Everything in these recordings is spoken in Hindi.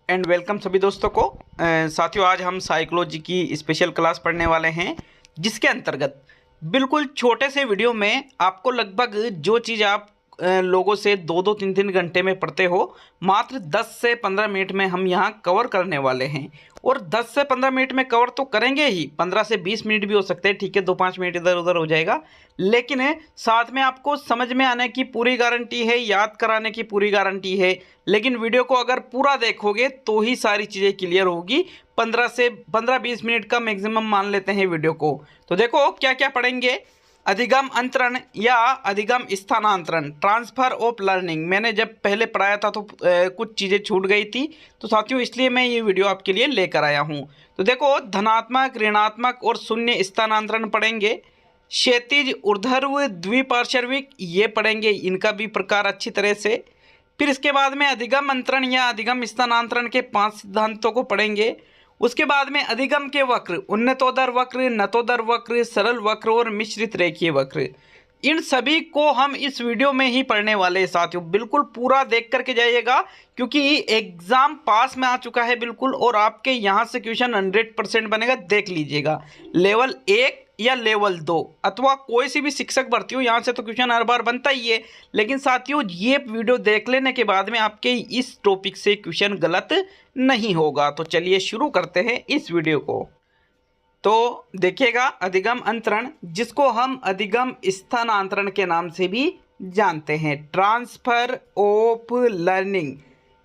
एंड वेलकम सभी दोस्तों को। साथियों, आज हम साइकोलॉजी की स्पेशल क्लास पढ़ने वाले हैं, जिसके अंतर्गत बिल्कुल छोटे से वीडियो में आपको लगभग जो चीज़ आप लोगों से 2-3 घंटे में पढ़ते हो, मात्र 10 से 15 मिनट में हम यहाँ कवर करने वाले हैं। और 10 से 15 मिनट में कवर तो करेंगे ही, 15 से 20 मिनट भी हो सकते हैं, ठीक है, 2-5 मिनट इधर उधर हो जाएगा, लेकिन साथ में आपको समझ में आने की पूरी गारंटी है, याद कराने की पूरी गारंटी है। लेकिन वीडियो को अगर पूरा देखोगे तो ही सारी चीज़ें क्लियर होगी। 15-20 मिनट का मैक्सिमम मान लेते हैं वीडियो को। तो देखो क्या क्या पढ़ेंगे। अधिगम अंतरण या अधिगम स्थानांतरण, ट्रांसफर ऑफ लर्निंग। मैंने जब पहले पढ़ाया था तो कुछ चीज़ें छूट गई थी, तो साथियों इसलिए मैं ये वीडियो आपके लिए लेकर आया हूँ। तो देखो, धनात्मक, ऋणात्मक और शून्य स्थानांतरण पढ़ेंगे। क्षैतिज, ऊर्ध्व, द्विपार्श्विक ये पढ़ेंगे, इनका भी प्रकार अच्छी तरह से। फिर इसके बाद में अधिगम अंतरण या अधिगम स्थानांतरण के 5 सिद्धांतों को पढ़ेंगे। उसके बाद में अधिगम के वक्र, उन्नतोदर वक्र, नतोदर वक्र, सरल वक्र और मिश्रित रेखीय वक्र, इन सभी को हम इस वीडियो में ही पढ़ने वाले हैं साथियों। बिल्कुल पूरा देख करके जाइएगा, क्योंकि एग्जाम पास में आ चुका है बिल्कुल, और आपके यहाँ से क्वेश्चन 100% बनेगा, देख लीजिएगा। लेवल 1 या लेवल 2 अथवा कोई सी भी शिक्षक भर्ती हो, यहाँ से तो क्वेश्चन हर बार बनता ही है। लेकिन साथियों, ये वीडियो देख लेने के बाद में आपके इस टॉपिक से क्वेश्चन गलत नहीं होगा। तो चलिए शुरू करते हैं इस वीडियो को। तो देखिएगा, अधिगम अंतरण, जिसको हम अधिगम स्थानांतरण के नाम से भी जानते हैं, transfer of learning.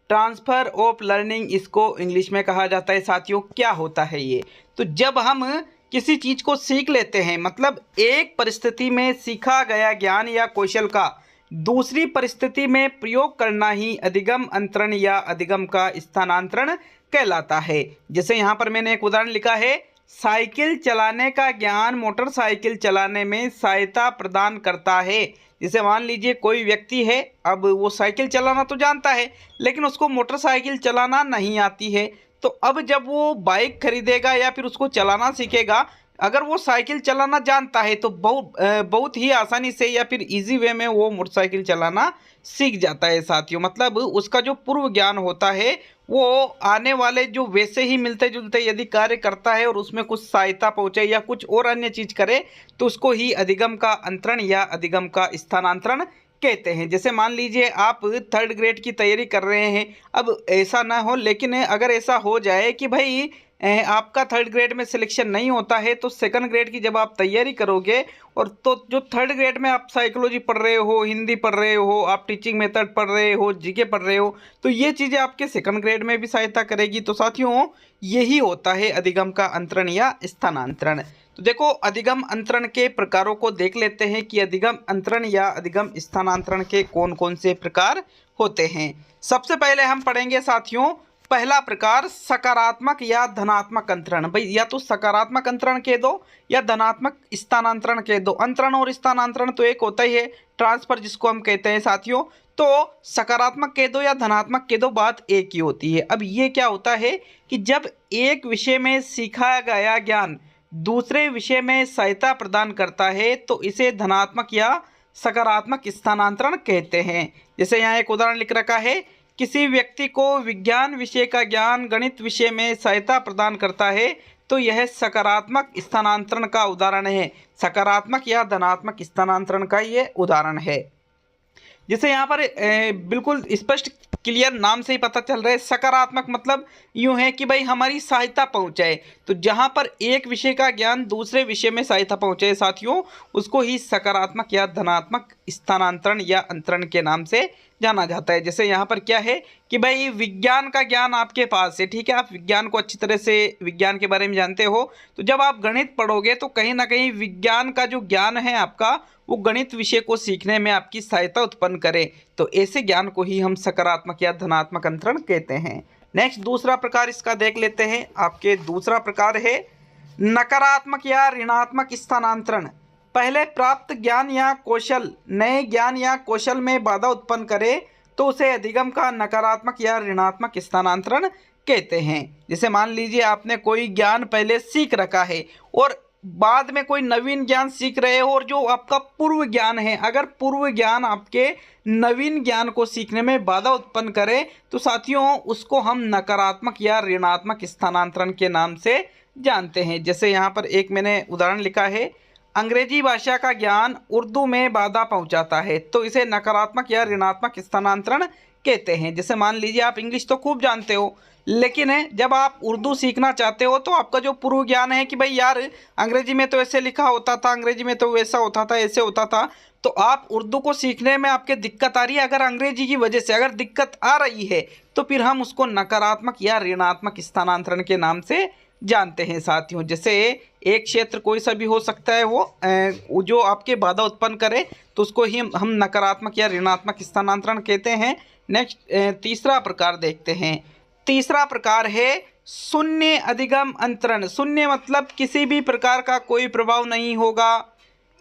Transfer of learning इसको इंग्लिश में कहा जाता है साथियों। क्या होता है ये? तो जब हम किसी चीज़ को सीख लेते हैं, मतलब एक परिस्थिति में सीखा गया ज्ञान या कौशल का दूसरी परिस्थिति में प्रयोग करना ही अधिगम अंतरण या अधिगम का स्थानांतरण कहलाता है। जैसे यहाँ पर मैंने एक उदाहरण लिखा है, साइकिल चलाने का ज्ञान मोटरसाइकिल चलाने में सहायता प्रदान करता है। जैसे मान लीजिए कोई व्यक्ति है, अब वो साइकिल चलाना तो जानता है, लेकिन उसको मोटरसाइकिल चलाना नहीं आती है। तो अब जब वो बाइक खरीदेगा या फिर उसको चलाना सीखेगा, अगर वो साइकिल चलाना जानता है तो बहुत ही आसानी से या फिर इजी वे में वो मोटरसाइकिल चलाना सीख जाता है साथियों। मतलब उसका जो पूर्व ज्ञान होता है वो आने वाले जो वैसे ही मिलते जुलते यदि कार्य करता है और उसमें कुछ सहायता पहुंचे या कुछ और अन्य चीज करे, तो उसको ही अधिगम का अंतरण या अधिगम का स्थानांतरण कहते हैं। जैसे मान लीजिए आप 3rd ग्रेड की तैयारी कर रहे हैं, अब ऐसा ना हो, लेकिन अगर ऐसा हो जाए कि भाई आपका 3rd ग्रेड में सिलेक्शन नहीं होता है, तो 2nd ग्रेड की जब आप तैयारी करोगे, और तो जो 3rd ग्रेड में आप साइकोलॉजी पढ़ रहे हो, हिंदी पढ़ रहे हो, आप टीचिंग मेथड पढ़ रहे हो, जीके पढ़ रहे हो, तो ये चीज़ें आपके 2nd ग्रेड में भी सहायता करेगी। तो साथियों, यही होता है अधिगम का अंतरण या स्थानांतरण। तो देखो, अधिगम अंतरण के प्रकारों को देख लेते हैं कि अधिगम अंतरण या अधिगम स्थानांतरण के कौन कौन से प्रकार होते हैं। सबसे पहले हम पढ़ेंगे साथियों, पहला प्रकार सकारात्मक या धनात्मक अंतरण। भाई या तो सकारात्मक अंतरण कह दो या धनात्मक स्थानांतरण कह दो। अंतरण और स्थानांतरण तो एक होता ही है, ट्रांसफर जिसको हम कहते हैं साथियों। तो सकारात्मक कह दो या धनात्मक कह दो, बात एक ही होती है। अब ये क्या होता है कि जब एक विषय में सीखा गया ज्ञान दूसरे विषय में सहायता प्रदान करता है, तो इसे धनात्मक या सकारात्मक स्थानांतरण कहते हैं। जैसे यहाँ एक उदाहरण लिख रखा है, किसी व्यक्ति को विज्ञान विषय का ज्ञान गणित विषय में सहायता प्रदान करता है, तो यह सकारात्मक स्थानांतरण का उदाहरण है। सकारात्मक या धनात्मक स्थानांतरण का ये उदाहरण है। जैसे यहाँ पर बिल्कुल स्पष्ट क्लियर नाम से ही पता चल रहा है, सकारात्मक मतलब यूं है कि भाई हमारी सहायता पहुंचाए। तो जहां पर एक विषय का ज्ञान दूसरे विषय में सहायता पहुंचाए साथियों, उसको ही सकारात्मक या धनात्मक स्थानांतरण या अंतरण के नाम से जाना जाता है। जैसे यहाँ पर क्या है कि भाई विज्ञान का ज्ञान आपके पास है, ठीक है, आप विज्ञान को अच्छी तरह से विज्ञान के बारे में जानते हो, तो जब आप गणित पढ़ोगे तो कहीं ना कहीं विज्ञान का जो ज्ञान है आपका, वो गणित विषय को सीखने में आपकी सहायता उत्पन्न करे। तो ऐसे ज्ञान को ही हम सकारात्मक या धनात्मक अंतरण कहते हैं। नेक्स्ट दूसरा प्रकार इसका देख लेते हैं। आपके दूसरा प्रकार है नकारात्मक या ऋणात्मक स्थानांतरण। पहले प्राप्त ज्ञान या कौशल नए ज्ञान या कौशल में बाधा उत्पन्न करे, तो उसे अधिगम का नकारात्मक या ऋणात्मक स्थानांतरण कहते हैं। जैसे मान लीजिए आपने कोई ज्ञान पहले सीख रखा है और बाद में कोई नवीन ज्ञान सीख रहे हो और जो आपका पूर्व ज्ञान है, अगर पूर्व ज्ञान आपके नवीन ज्ञान को सीखने में बाधा उत्पन्न करे तो साथियों उसको हम नकारात्मक या ऋणात्मक स्थानांतरण के नाम से जानते हैं। जैसे यहाँ पर एक मैंने उदाहरण लिखा है, अंग्रेजी भाषा का ज्ञान उर्दू में बाधा पहुंचाता है, तो इसे नकारात्मक या ऋणात्मक स्थानांतरण कहते हैं। जैसे मान लीजिए आप इंग्लिश तो खूब जानते हो, लेकिन जब आप उर्दू सीखना चाहते हो तो आपका जो पूर्व ज्ञान है कि भाई यार अंग्रेजी में तो ऐसे लिखा होता था, अंग्रेजी में तो वैसा होता था, ऐसे होता था, तो आप उर्दू को सीखने में आपके दिक्कत आ रही है। अगर अंग्रेजी की वजह से अगर दिक्कत आ रही है तो फिर हम उसको नकारात्मक या ऋणात्मक स्थानांतरण के नाम से जानते हैं साथियों। जैसे एक क्षेत्र कोई सा भी हो सकता है, वो जो आपके बाधा उत्पन्न करे तो उसको ही हम नकारात्मक या ऋणात्मक स्थानांतरण कहते हैं। नेक्स्ट तीसरा प्रकार देखते हैं। तीसरा प्रकार है शून्य अधिगम अंतरण। शून्य मतलब किसी भी प्रकार का कोई प्रभाव नहीं होगा।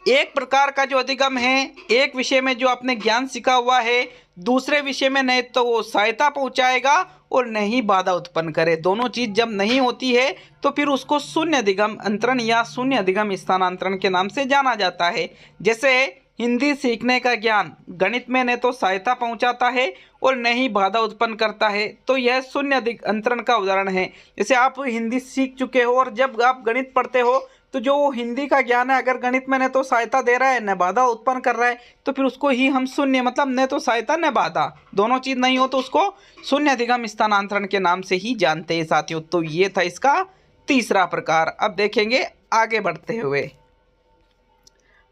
एक प्रकार का जो अधिगम है, एक विषय में जो आपने ज्ञान सीखा हुआ है, दूसरे विषय में नहीं तो वो सहायता पहुंचाएगा और नहीं बाधा उत्पन्न करे। दोनों चीज़ जब नहीं होती है तो फिर उसको शून्य अधिगम अंतरण या शून्य अधिगम स्थानांतरण के नाम से जाना जाता है। जैसे हिंदी सीखने का ज्ञान गणित में न तो सहायता पहुंचाता है और न ही बाधा उत्पन्न करता है, तो यह शून्य अधिक अंतरण का उदाहरण है। जैसे आप हिंदी सीख चुके हो और जब आप गणित पढ़ते हो तो जो हिंदी का ज्ञान है अगर गणित में न तो सहायता दे रहा है न बाधा उत्पन्न कर रहा है तो फिर उसको ही हम शून्य मतलब न तो सहायता न बाधा, दोनों चीज़ नहीं हो तो उसको शून्य अधिगम स्थानांतरण के नाम से ही जानते हैं साथियों। तो ये था इसका तीसरा प्रकार। अब देखेंगे आगे बढ़ते हुए,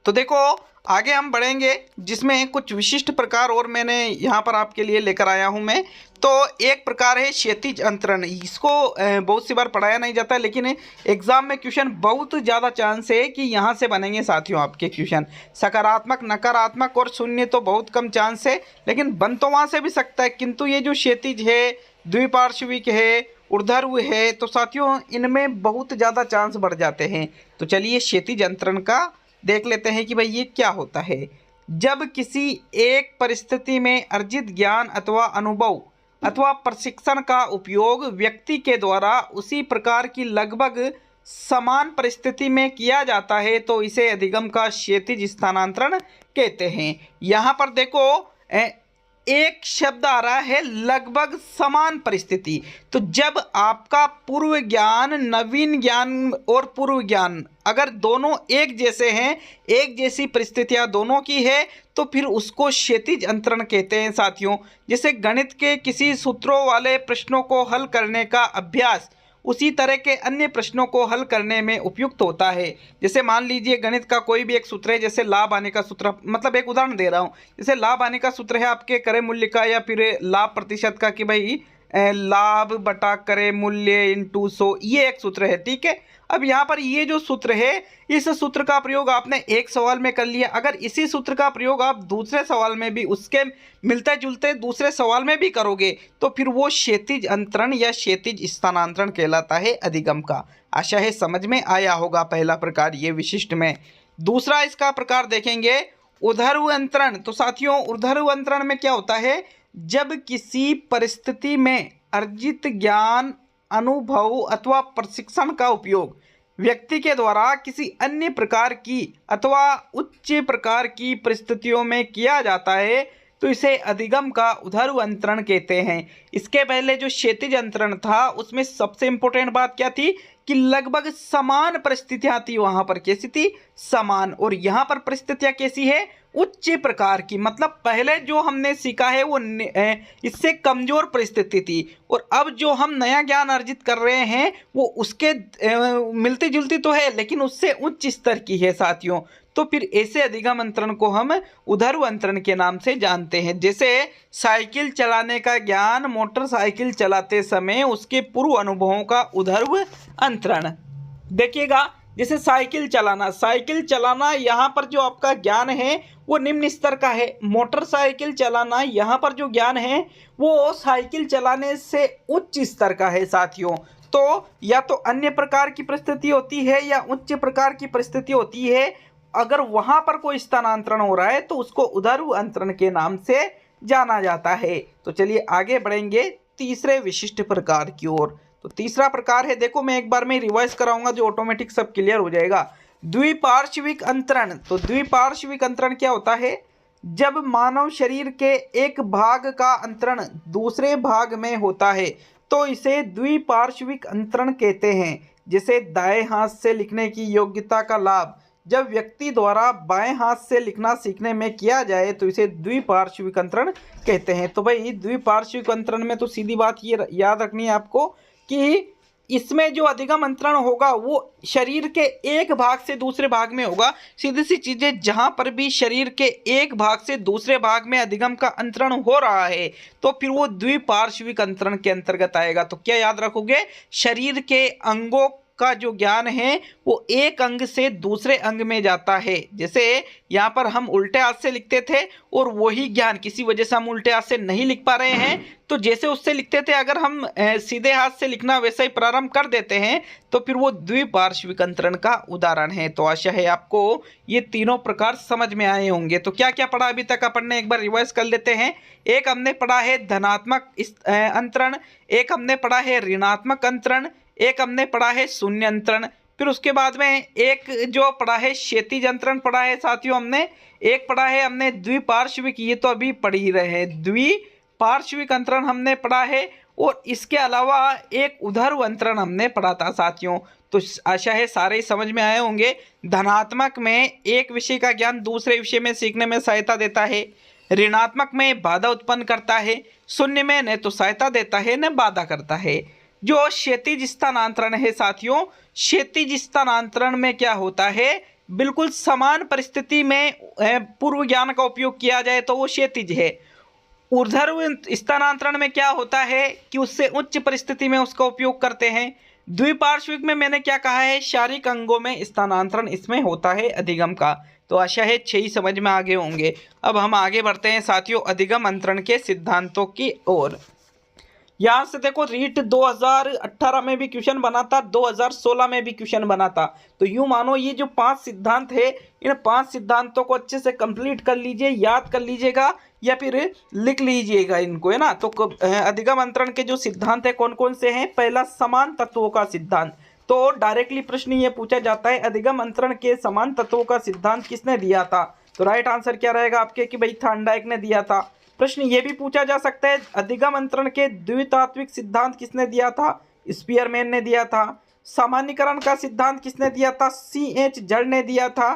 तो देखो आगे हम बढ़ेंगे जिसमें कुछ विशिष्ट प्रकार और मैंने यहाँ पर आपके लिए लेकर आया हूँ मैं। तो एक प्रकार है क्षैतिज अंतरण। इसको बहुत सी बार पढ़ाया नहीं जाता है, लेकिन एग्जाम में क्वेश्चन बहुत ज़्यादा चांस है कि यहाँ से बनेंगे साथियों आपके क्वेश्चन। सकारात्मक, नकारात्मक और शून्य तो बहुत कम चांस है, लेकिन बन तो वहाँ से भी सकता है। किंतु ये जो क्षैतिज है, द्विपार्श्विक है, ऊर्ध्वाधर है, तो साथियों इनमें बहुत ज़्यादा चांस बढ़ जाते हैं। तो चलिए क्षैतिज अंतरण का देख लेते हैं कि भाई ये क्या होता है। जब किसी एक परिस्थिति में अर्जित ज्ञान अथवा अनुभव अथवा प्रशिक्षण का उपयोग व्यक्ति के द्वारा उसी प्रकार की लगभग समान परिस्थिति में किया जाता है तो इसे अधिगम का क्षैतिज स्थानांतरण कहते हैं। यहाँ पर देखो एक शब्द आ रहा है लगभग समान परिस्थिति। तो जब आपका पूर्व ज्ञान, नवीन ज्ञान और पूर्व ज्ञान अगर दोनों एक जैसे हैं, एक जैसी परिस्थितियां दोनों की है तो फिर उसको क्षैतिज अंतरण कहते हैं साथियों। जैसे गणित के किसी सूत्रों वाले प्रश्नों को हल करने का अभ्यास उसी तरह के अन्य प्रश्नों को हल करने में उपयुक्त होता है। जैसे मान लीजिए गणित का कोई भी एक सूत्र है, जैसे लाभ आने का सूत्र, मतलब एक उदाहरण दे रहा हूँ। जैसे लाभ आने का सूत्र है आपके क्रय मूल्य का या फिर लाभ प्रतिशत का कि भाई लाभ बटा क्रय मूल्य इंटू 100, ये एक सूत्र है, ठीक है। अब यहाँ पर ये जो सूत्र है, इस सूत्र का प्रयोग आपने एक सवाल में कर लिया, अगर इसी सूत्र का प्रयोग आप दूसरे सवाल में भी उसके मिलते जुलते दूसरे सवाल में भी करोगे तो फिर वो क्षैतिज अंतरण या क्षैतिज स्थानांतरण कहलाता है अधिगम का। आशा है समझ में आया होगा पहला प्रकार ये विशिष्ट में। दूसरा इसका प्रकार देखेंगे ऊर्ध्वाधर अंतरण। तो साथियों ऊर्ध्वाधर अंतरण में क्या होता है, जब किसी परिस्थिति में अर्जित ज्ञान, अनुभव अथवा प्रशिक्षण का उपयोग व्यक्ति के द्वारा किसी अन्य प्रकार की अथवा उच्च प्रकार की परिस्थितियों में किया जाता है तो इसे अधिगम का ऊर्ध्वाधर अंतरण कहते हैं। इसके पहले जो क्षैतिज अंतरण था उसमें सबसे इंपॉर्टेंट बात क्या थी कि लगभग समान परिस्थितियां थी, वहां पर कैसी थी, समान। और यहाँ पर परिस्थितियां कैसी है, उच्च प्रकार की, मतलब पहले जो हमने सीखा है वो इससे कमजोर परिस्थिति थी और अब जो हम नया ज्ञान अर्जित कर रहे हैं वो उसके मिलती जुलती तो है लेकिन उससे उच्च स्तर की है साथियों। तो फिर ऐसे अधिगम अंतरण को हम ऊर्ध्वाधर अंतरण के नाम से जानते हैं। जैसे साइकिल चलाने का ज्ञान मोटरसाइकिल चलाते समय उसके पूर्व अनुभवों का ऊर्ध्वाधर अंतरण। देखिएगा जैसे साइकिल चलाना यहाँ पर जो आपका ज्ञान है वो निम्न स्तर का है। मोटरसाइकिल चलाना यहाँ पर जो ज्ञान है वो साइकिल चलाने से उच्च स्तर का है साथियों। तो या तो अन्य प्रकार की परिस्थिति होती है या उच्च प्रकार की परिस्थिति होती है। अगर वहां पर कोई स्थानांतरण हो रहा है तो उसको ऊर्ध्वाधर अंतरण के नाम से जाना जाता है। तो चलिए आगे बढ़ेंगे तीसरे विशिष्ट प्रकार की ओर। तो तीसरा प्रकार है, देखो मैं एक बार में रिवाइज कराऊंगा जो ऑटोमेटिक सब क्लियर हो जाएगा। द्विपार्श्विक अंतरण, तो द्विपार्श्विक अंतरण क्या होता है? जब मानव शरीर के एक भाग का अंतरण दूसरे भाग में होता है तो इसे द्विपार्श्विक अंतरण कहते हैं। जैसे दाएं हाथ से लिखने की योग्यता का लाभ जब व्यक्ति द्वारा बाएं हाथ से लिखना सीखने में किया जाए तो इसे द्विपार्श्विक अंतरण कहते हैं। तो भाई द्विपार्श्विक अंतरण में तो सीधी बात ये याद रखनी है आपको कि इसमें जो अधिगम अंतरण होगा वो शरीर के एक भाग से दूसरे भाग में होगा। सीधी सी चीजें, जहां पर भी शरीर के एक भाग से दूसरे भाग में अधिगम का अंतरण हो रहा है तो फिर वो द्विपार्श्विक अंतरण के अंतर्गत आएगा। तो क्या याद रखोगे? शरीर के अंगों का जो ज्ञान है वो एक अंग से दूसरे अंग में जाता है। जैसे यहाँ पर हम उल्टे हाथ से लिखते थे और वही ज्ञान किसी वजह से हम उल्टे हाथ से नहीं लिख पा रहे हैं, तो जैसे उससे लिखते थे अगर हम सीधे हाथ से लिखना वैसा ही प्रारंभ कर देते हैं तो फिर वो द्विपार्श्विक अंतरण का उदाहरण है। तो आशा है आपको ये तीनों प्रकार समझ में आए होंगे। तो क्या क्या पढ़ा अभी तक अपन ने, एक बार रिवाइज कर लेते हैं। एक हमने पढ़ा है धनात्मक अंतरण, एक हमने पढ़ा है ऋणात्मक अंतरण, एक हमने पढ़ा है शून्य अंतरण, फिर उसके बाद में एक जो पढ़ा है क्षैतिज अंतरण पढ़ा है साथियों हमने, एक पढ़ा है हमने द्विपार्श्विक, ये तो अभी पढ़ ही रहे हैं, द्विपार्श्विक अंतरण हमने पढ़ा है, और इसके अलावा एक उधर्व अंतरण हमने पढ़ा था साथियों। तो आशा है सारे ही समझ में आए होंगे। धनात्मक में एक विषय का ज्ञान दूसरे विषय में सीखने में सहायता देता है, ऋणात्मक में बाधा उत्पन्न करता है, शून्य में न तो सहायता देता है न बाधा करता है। जो क्षैतिज स्थानांतरण है साथियों, क्षैतिज स्थानांतरण में क्या होता है? बिल्कुल समान परिस्थिति में पूर्व ज्ञान का उपयोग किया जाए तो वो क्षैतिज है। ऊर्ध्व स्थानांतरण में क्या होता है कि उससे उच्च परिस्थिति में उसका उपयोग करते हैं। द्विपार्श्विक में मैंने क्या कहा है? शारीरिक अंगों में स्थानांतरण इसमें होता है अधिगम का। तो आशा है 6 ही समझ में आगे होंगे। अब हम आगे बढ़ते हैं साथियों अधिगम अंतरण के सिद्धांतों की ओर। यहाँ से देखो रीट 2018 में भी क्वेश्चन बना था, 2016 में भी क्वेश्चन बना था। तो यूं मानो ये जो 5 सिद्धांत है, इन 5 सिद्धांतों को अच्छे से कंप्लीट कर लीजिए, याद कर लीजिएगा या फिर लिख लीजिएगा इनको, है ना। तो अधिगम अंतरण के जो सिद्धांत है कौन कौन से हैं? पहला समान तत्वों का सिद्धांत। तो डायरेक्टली प्रश्न ये पूछा जाता है अधिगम अंतरण के समान तत्वों का सिद्धांत किसने दिया था? तो राइट आंसर क्या रहेगा आपके कि भाई थॉर्नडाइक ने दिया था। प्रश्न ये भी पूछा जा सकता है अधिगम अंतरण के द्वितात्विक सिद्धांत किसने दिया था? स्पीयरमैन ने दिया था। सामान्यीकरण का सिद्धांत किसने दिया था? C.H. जड़ ने दिया था।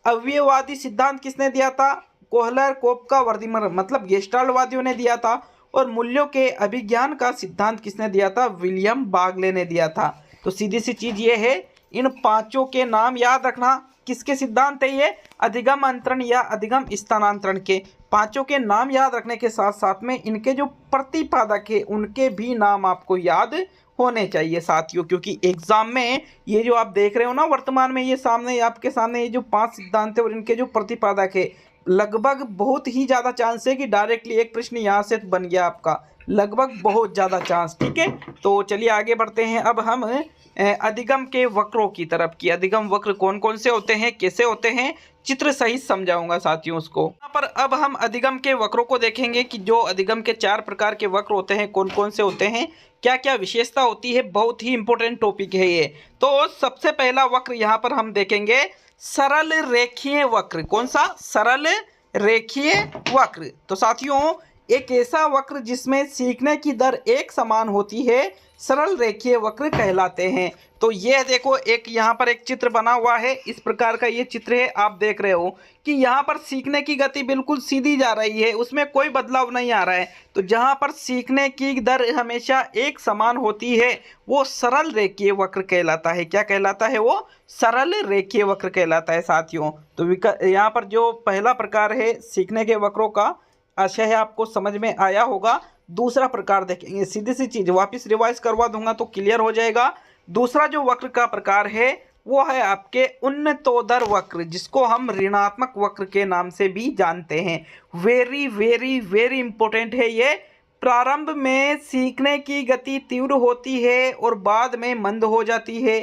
अवयववादी सिद्धांत किसने दिया था? कोहलर, कोपका, वर्दीमर, मतलब गेस्टाल्टवादियों ने दिया था। और मूल्यों के अभिज्ञान का सिद्धांत किसने दिया था? विलियम बागले ने दिया था। तो सीधी सी चीज ये है, इन पांचों के नाम याद रखना। किसके सिद्धांत है ये? अधिगम अंतरण या अधिगम स्थानांतरण के। पांचों के नाम याद रखने के साथ साथ में इनके जो प्रतिपादक है उनके भी नाम आपको याद होने चाहिए साथियों, क्योंकि एग्जाम में ये जो आप देख रहे हो ना वर्तमान में, ये सामने आपके सामने ये जो 5 सिद्धांत है और इनके जो प्रतिपादक है, लगभग बहुत ही ज़्यादा चांस है कि डायरेक्टली एक प्रश्न यहाँ से बन गया आपका, लगभग बहुत ज़्यादा चांस। ठीक है, तो चलिए आगे बढ़ते हैं। अब हम अधिगम के वक्रों की तरफ की। अधिगम वक्र कौन कौन से होते हैं, कैसे होते हैं, चित्र सहित समझाऊंगा साथियों उसको। यहाँ पर अब हम अधिगम के वक्रों को देखेंगे कि जो अधिगम के 4 प्रकार के वक्र होते हैं कौन कौन से होते हैं, क्या क्या विशेषता होती है। बहुत ही इंपॉर्टेंट टॉपिक है ये। तो सबसे पहला वक्र यहाँ पर हम देखेंगे सरल रेखीय वक्र। कौन सा? सरल रेखीय वक्र। तो साथियों एक ऐसा वक्र जिसमें सीखने की दर एक समान होती है सरल रेखीय वक्र कहलाते हैं। तो ये देखो एक यहाँ पर एक चित्र बना हुआ है, इस प्रकार का ये चित्र है। आप देख रहे हो कि यहाँ पर सीखने की गति बिल्कुल सीधी जा रही है, उसमें कोई बदलाव नहीं आ रहा है। तो जहाँ पर सीखने की दर हमेशा एक समान होती है वो सरल रेखीय वक्र कहलाता है। क्या कहलाता है? वो सरल रेखीय वक्र कहलाता है साथियों। तो यहाँ पर जो पहला प्रकार है सीखने के वक्रों का, आशा है आपको समझ में आया होगा। दूसरा प्रकार देखेंगे, सीधी सी चीज वापस रिवाइज करवा दूंगा तो क्लियर हो जाएगा। दूसरा जो वक्र का प्रकार है वो है आपके उन्नतोदर वक्र, जिसको हम ऋणात्मक वक्र के नाम से भी जानते हैं। वेरी वेरी वेरी इंपॉर्टेंट है ये। प्रारंभ में सीखने की गति तीव्र होती है और बाद में मंद हो जाती है।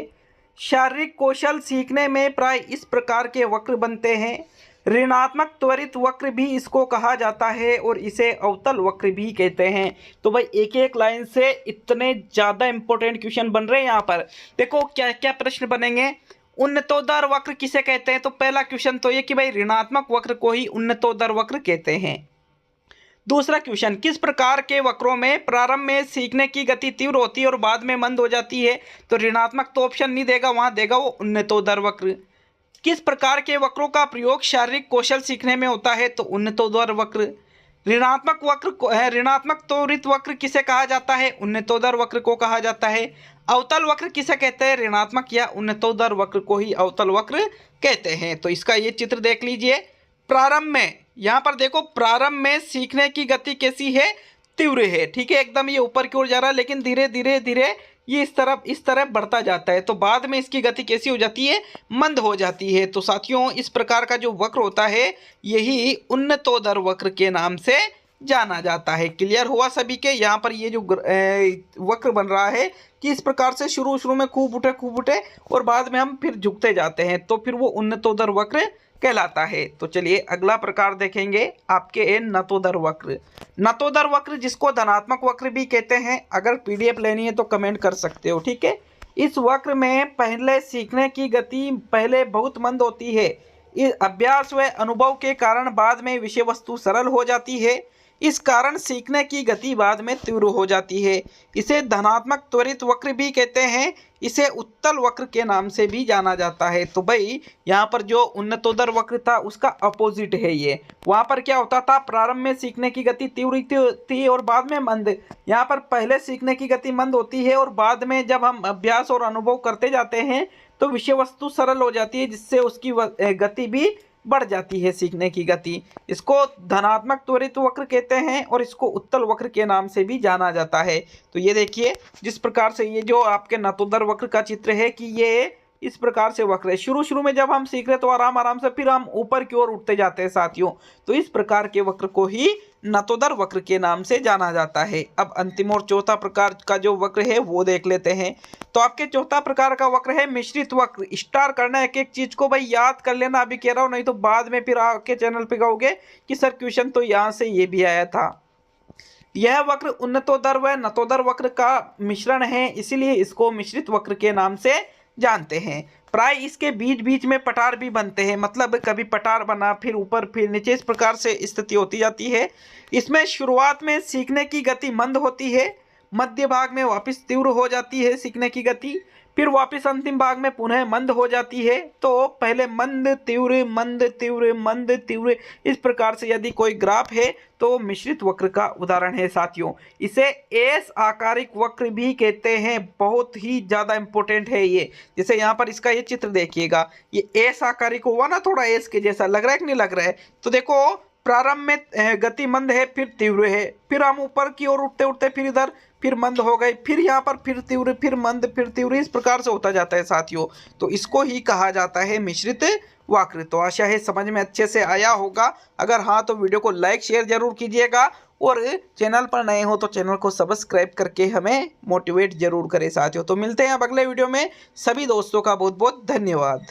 शारीरिक कौशल सीखने में प्राय इस प्रकार के वक्र बनते हैं। ऋणात्मक त्वरित वक्र भी इसको कहा जाता है और इसे अवतल वक्र भी कहते हैं। तो भाई एक एक लाइन से इतने ज़्यादा इंपॉर्टेंट क्वेश्चन बन रहे हैं यहाँ पर। देखो क्या क्या प्रश्न बनेंगे। उन्नतोदर वक्र किसे कहते हैं? तो पहला क्वेश्चन तो ये कि भाई ऋणात्मक वक्र को ही उन्नतोदर वक्र कहते हैं। दूसरा क्वेश्चन, किस प्रकार के वक्रों में प्रारंभ में सीखने की गति तीव्र होती है और बाद में मंद हो जाती है? तो ऋणात्मक तो ऑप्शन नहीं देगा, वहां देगा वो उन्नतोदर वक्र। किस प्रकार के वक्रों का प्रयोग शारीरिक कौशल सीखने में होता है? तो उन्नतोदर वक्र। ऋणात्मक वक्र को है, ऋणात्मक त्वरित वक्र किसे कहा जाता है? उन्नतोदर वक्र को कहा जाता है। अवतल वक्र किसे कहते हैं? ऋणात्मक या उन्नतोदर वक्र को ही अवतल वक्र कहते हैं। तो इसका ये चित्र देख लीजिए। प्रारंभ में, यहाँ पर देखो, प्रारंभ में सीखने की गति कैसी है? तीव्र है, ठीक है, एकदम ये ऊपर की ओर जा रहा है, लेकिन धीरे धीरे धीरे ये इस तरफ बढ़ता जाता है। तो बाद में इसकी गति कैसी हो जाती है? मंद हो जाती है। तो साथियों, इस प्रकार का जो वक्र होता है यही उन्नतोदर वक्र के नाम से जाना जाता है। क्लियर हुआ सभी के? यहाँ पर ये जो वक्र बन रहा है कि इस प्रकार से शुरू में खूब उठे और बाद में हम फिर झुकते जाते हैं, तो फिर वो उन्नतोदर वक्र कहलाता है। तो चलिए अगला प्रकार देखेंगे आपके नतोदर वक्र। नतोदर वक्र जिसको धनात्मक वक्र भी कहते हैं, अगर पीडीएफ लेनी है तो कमेंट कर सकते हो, ठीक है। इस वक्र में पहले सीखने की गति पहले बहुत मंद होती है। इस अभ्यास व अनुभव के कारण बाद में विषय वस्तु सरल हो जाती है। इस कारण सीखने की गति बाद में तीव्र हो जाती है। इसे धनात्मक त्वरित वक्र भी कहते हैं। इसे उत्तल वक्र के नाम से भी जाना जाता है। तो भाई यहाँ पर जो उन्नतोदर वक्र था उसका अपोजिट है ये। वहाँ पर क्या होता था? प्रारंभ में सीखने की गति तीव्र थी और बाद में मंद। यहाँ पर पहले सीखने की गति मंद होती है और बाद में जब हम अभ्यास और अनुभव करते जाते हैं तो विषय वस्तु सरल हो जाती है, जिससे उसकी गति भी बढ़ जाती है, सीखने की गति। इसको धनात्मक त्वरित वक्र कहते हैं और इसको उत्तल वक्र के नाम से भी जाना जाता है। तो ये देखिए, जिस प्रकार से ये जो आपके नतोदर वक्र का चित्र है कि ये इस प्रकार से वक्र है। शुरू में जब हम सीख रहे तो आराम से, फिर हम ऊपर की ओर उठते जाते हैं साथियों। तो इस प्रकार के वक्र को ही नतोदर वक्र के नाम से जाना जाता है। अब अंतिम और चौथा प्रकार का जो वक्र है वो देख लेते हैं। तो आपके चौथा प्रकार का वक्र है मिश्रित वक्र। स्टार करना, एक एक चीज को भाई याद कर लेना, अभी कह रहा हूँ, नहीं तो बाद में फिर आके चैनल पे कहोगे कि सर क्वेश्चन तो यहाँ से ये भी आया था। यह वक्र उन्नतोदर व नतोदर वक्र का मिश्रण है, इसीलिए इसको मिश्रित वक्र के नाम से जानते हैं। प्राय इसके बीच में पठार भी बनते हैं, मतलब कभी पठार बना फिर ऊपर फिर नीचे, इस प्रकार से स्थिति होती जाती है। इसमें शुरुआत में सीखने की गति मंद होती है, मध्य भाग में वापस तीव्र हो जाती है सीखने की गति, फिर वापस अंतिम भाग में पुनः मंद हो जाती है। तो पहले मंद तीव्र मंद तीव्र मंद तीव्र, इस प्रकार से यदि कोई ग्राफ है तो मिश्रित वक्र का उदाहरण है साथियों। इसे एस आकारिक वक्र भी कहते हैं, बहुत ही ज़्यादा इंपॉर्टेंट है ये। जैसे यहाँ पर इसका ये चित्र देखिएगा, ये एस आकारिक हुआ ना, थोड़ा एस के जैसा लग रहा है कि नहीं लग रहा है? तो देखो, प्रारंभ में गति मंद है, फिर तीव्र है, फिर हम ऊपर की ओर उठते फिर इधर फिर मंद हो गए, फिर यहाँ पर फिर तीव्र, फिर मंद, फिर तीव्र, इस प्रकार से होता जाता है साथियों। तो इसको ही कहा जाता है मिश्रित वक्र। तो आशा है समझ में अच्छे से आया होगा। अगर हाँ तो वीडियो को लाइक शेयर जरूर कीजिएगा और चैनल पर नए हो तो चैनल को सब्सक्राइब करके हमें मोटिवेट जरूर करें साथियों। तो मिलते हैं अब अगले वीडियो में। सभी दोस्तों का बहुत बहुत धन्यवाद।